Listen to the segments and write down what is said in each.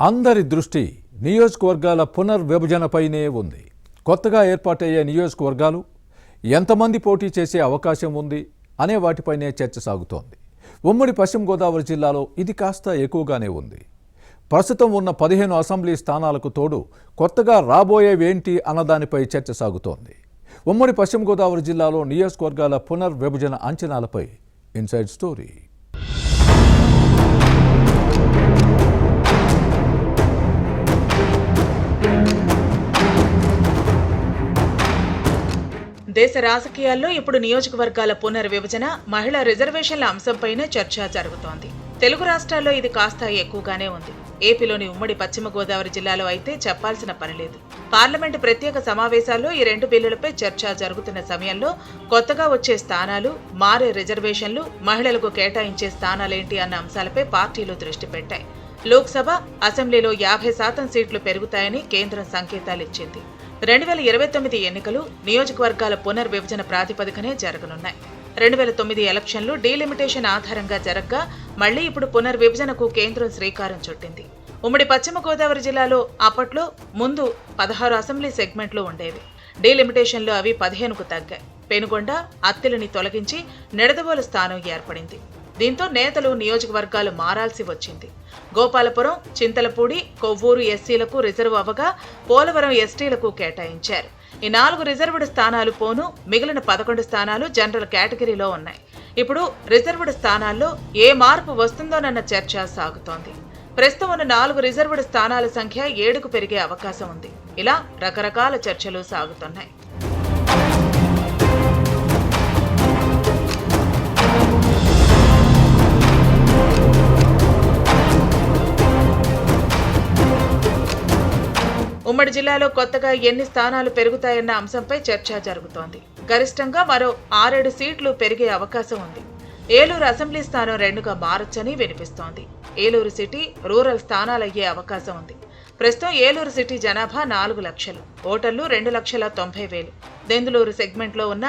అందరి దృష్టి నియోజకవర్గాల పునర్విభజనపైనే ఉంది. కొత్తగా ఏర్పాటయ్యే నియోజకవర్గాలు ఎంతమంది పోటీ చేసే అవకాశం ఉంది అనే వాటిపైనే చర్చ సాగుతోంది. ఉమ్మడి పశ్చిమ గోదావరి జిల్లాలో ఇది కాస్త ఎక్కువగానే ఉంది. ప్రస్తుతం ఉన్న 15 అసెంబ్లీ స్థానాలకు తోడు కొత్తగా రాబోయేవేంటి అన్నదానిపై చర్చ సాగుతోంది. ఉమ్మడి పశ్చిమ గోదావరి జిల్లాలో నియోజకవర్గాల పునర్విభజన అంచనాలపై ఇన్సైడ్ స్టోరీ. దేశ రాజకీయాల్లో ఇప్పుడు నియోజకవర్గాల పునర్విభజన, మహిళా రిజర్వేషన్ల అంశంపైనే చర్చ జరుగుతోంది. తెలుగు రాష్ట్రాల్లో ఇది కాస్త ఎక్కువగానే ఉంది. ఏపీలోని ఉమ్మడి పశ్చిమ గోదావరి జిల్లాలో అయితే చెప్పాల్సిన పనిలేదు. పార్లమెంటు ప్రత్యేక సమావేశాల్లో ఈ 2 బిల్లులపై చర్చ జరుగుతున్న సమయంలో కొత్తగా వచ్చే స్థానాలు, మారే రిజర్వేషన్లు, మహిళలకు కేటాయించే స్థానాలేంటి అన్న అంశాలపై పార్టీలు దృష్టి పెట్టాయి. లోక్సభ, అసెంబ్లీలో 50% సీట్లు పెరుగుతాయని కేంద్రం సంకేతాలిచ్చింది. 2029 ఎన్నికలు నియోజకవర్గాల పునర్విభజన ప్రాతిపదికనే జరగనున్నాయి. 2009 ఎలక్షన్లు డీలిమిటేషన్ ఆధారంగా జరగ్గా మళ్లీ ఇప్పుడు పునర్విభజనకు కేంద్రం శ్రీకారం చుట్టింది. ఉమ్మడి పశ్చిమ గోదావరి జిల్లాలో అప్పట్లో ముందు 16 అసెంబ్లీ సెగ్మెంట్లు ఉండేవి. డీలిమిటేషన్లో అవి 15కు తగ్గాయి. పెనుగొండ, అత్తిలిని తొలగించి నిడదవోలు స్థానం ఏర్పడింది. దీంతో నేతలు నియోజకవర్గాలు మారాల్సి వచ్చింది. గోపాలపురం, చింతలపూడి, కొవ్వూరు ఎస్సీలకు రిజర్వ్ అవ్వగా పోలవరం ఎస్టీలకు కేటాయించారు. ఈ 4 రిజర్వ్డ్ స్థానాలు పోను మిగిలిన 11 స్థానాలు జనరల్ కేటగిరీలో ఉన్నాయి. ఇప్పుడు రిజర్వ్డ్ స్థానాల్లో ఏ మార్పు వస్తుందోనన్న చర్చ సాగుతోంది. ప్రస్తుతం ఉన్న 4 రిజర్వ్డ్ స్థానాల సంఖ్య 7కు పెరిగే అవకాశం ఉంది. ఇలా రకరకాల చర్చలు సాగుతున్నాయి. ఉమ్మడి జిల్లాలో కొత్తగా ఎన్ని స్థానాలు పెరుగుతాయన్న అంశంపై చర్చ జరుగుతోంది. గరిష్టంగా మరో 6-7 సీట్లు పెరిగే అవకాశం ఉంది. ఏలూరు అసెంబ్లీ స్థానం 2గా మారొచ్చని వినిపిస్తోంది. ఏలూరు సిటీ రూరల్ స్థానాలయ్యే అవకాశం ఉంది. ప్రస్తుతం ఏలూరు సిటీ జనాభా 4 లక్షలు, ఓటర్లు 2,90,000. దెందులూరు సెగ్మెంట్లో ఉన్న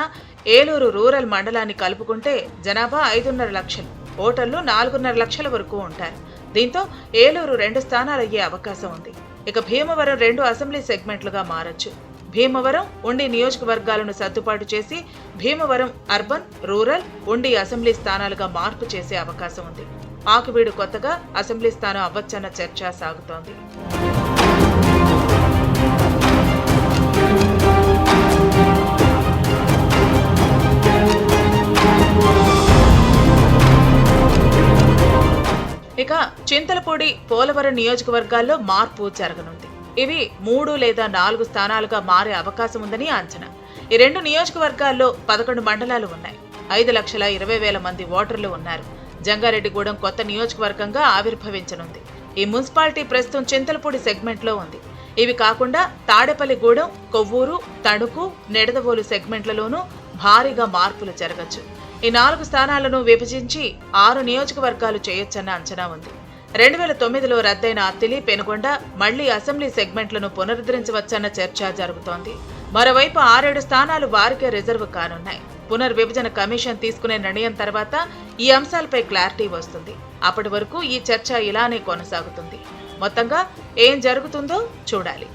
ఏలూరు రూరల్ మండలాన్ని కలుపుకుంటే జనాభా 5.5 లక్షలు, ఓటర్లు 4.5 లక్షల వరకు ఉంటారు. దీంతో ఏలూరు 2 స్థానాలయ్యే అవకాశం ఉంది. ఇక భీమవరం 2 అసెంబ్లీ సెగ్మెంట్లుగా మారొచ్చు. భీమవరం, ఉండి నియోజకవర్గాలను సర్దుబాటు చేసి భీమవరం అర్బన్, రూరల్, ఉండి అసెంబ్లీ స్థానాలుగా మార్పు చేసే అవకాశం ఉంది. ఆకువీడు కొత్తగా అసెంబ్లీ స్థానం అవ్వచ్చన్న చర్చ సాగుతోంది. ఇక చింతలపూడి, పోలవరం నియోజకవర్గాల్లో మార్పు జరగనుంది. ఇవి 3 లేదా 4 స్థానాలుగా మారే అవకాశం ఉందని అంచనా. ఈ 2 నియోజకవర్గాల్లో 11 మండలాలు ఉన్నాయి. 5,20,000 మంది ఓటర్లు ఉన్నారు. జంగారెడ్డిగూడెం కొత్త నియోజకవర్గంగా ఆవిర్భవించనుంది. ఈ మున్సిపాలిటీ ప్రస్తుతం చింతలపూడి సెగ్మెంట్లో ఉంది. ఇవి కాకుండా తాడేపల్లిగూడెం, కొవ్వూరు, తణుకు, నిడదవోలు సెగ్మెంట్లలోనూ భారీగా మార్పులు జరగచ్చు. ఈ 4 స్థానాలను విభజించి 6 నియోజకవర్గాలు చేయొచ్చన్న అంచనా ఉంది. 2009లో రద్దయిన అత్తిలి, పెనుగొండ మళ్లీ అసెంబ్లీ సెగ్మెంట్లను పునరుద్ధరించవచ్చన్న చర్చ జరుగుతోంది. మరోవైపు 6-7 స్థానాలు వారికే రిజర్వ్ కానున్నాయి. పునర్విభజన కమిషన్ తీసుకునే నిర్ణయం తర్వాత ఈ అంశాలపై క్లారిటీ వస్తుంది. అప్పటి వరకు ఈ చర్చ ఇలానే కొనసాగుతుంది. మొత్తంగా ఏం జరుగుతుందో చూడాలి.